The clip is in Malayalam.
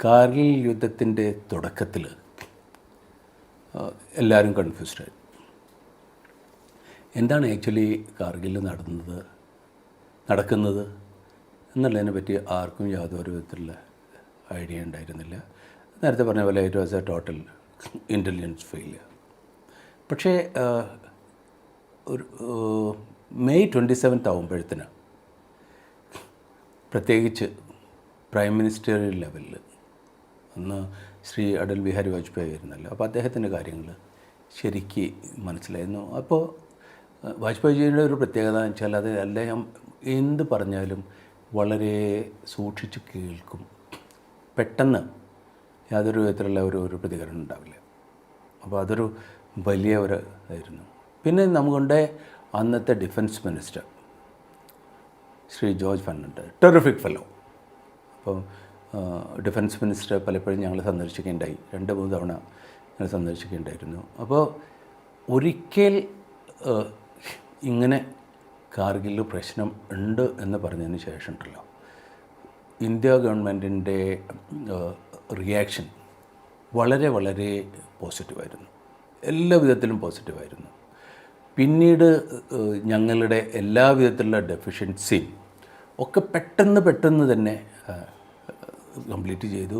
കാർഗിൽ യുദ്ധത്തിൻ്റെ തുടക്കത്തിൽ എല്ലാവരും കൺഫ്യൂസ്ഡായി. എന്താണ് ആക്ച്വലി കാർഗിൽ നടക്കുന്നത് എന്നുള്ളതിനെ പറ്റി ആർക്കും യാതൊരു വിധത്തിലുള്ള ഐഡിയ ഉണ്ടായിരുന്നില്ല. നേരത്തെ പറഞ്ഞ പോലെ it was A total intelligence failure. പക്ഷേ ഒരു മെയ് 27 ആകുമ്പോഴത്തേന് പ്രത്യേകിച്ച് പ്രൈം മിനിസ്റ്റർ ലെവലിൽ അന്ന് ശ്രീ അടൽ ബിഹാരി വാജ്പേയി ആയിരുന്നല്ലോ. അപ്പോൾ അദ്ദേഹത്തിൻ്റെ കാര്യങ്ങൾ ശരിക്ക് മനസ്സിലായിരുന്നു. അപ്പോൾ വാജ്പേയിജിയുടെ ഒരു പ്രത്യേകത എന്ന് വെച്ചാൽ അത് അദ്ദേഹം എന്ത് പറഞ്ഞാലും വളരെ സൂക്ഷിച്ച് കേൾക്കും. പെട്ടെന്ന് യാതൊരു വിധത്തിലുള്ള ഒരു പ്രതികരണം ഉണ്ടാവില്ല. അപ്പോൾ അതൊരു വലിയ ഒരു ഇതായിരുന്നു. പിന്നെ നമുക്കുണ്ട് അന്നത്തെ defence minister Shri George Fernandes, terrific fellow. അപ്പോൾ ഡിഫൻസ് മിനിസ്റ്റർ പലപ്പോഴും ഞങ്ങൾ സന്ദർശിക്കുകയുണ്ടായി, 2-3 തവണ ഞങ്ങൾ സന്ദർശിക്കുകയുണ്ടായിരുന്നു. അപ്പോൾ ഒരിക്കൽ ഇങ്ങനെ കാർഗിൽ പ്രശ്നം ഉണ്ട് എന്ന് പറഞ്ഞതിന് ശേഷം ഉണ്ടല്ലോ, ഇന്ത്യ ഗവൺമെൻറ്റിൻ്റെ റിയാക്ഷൻ വളരെ വളരെ പോസിറ്റീവായിരുന്നു, എല്ലാ വിധത്തിലും പോസിറ്റീവായിരുന്നു. പിന്നീട് ഞങ്ങളുടെ എല്ലാ വിധത്തിലുള്ള ഡെഫിഷ്യൻസിയും ഒക്കെ പെട്ടെന്ന് തന്നെ കംപ്ലീറ്റ് ചെയ്തു.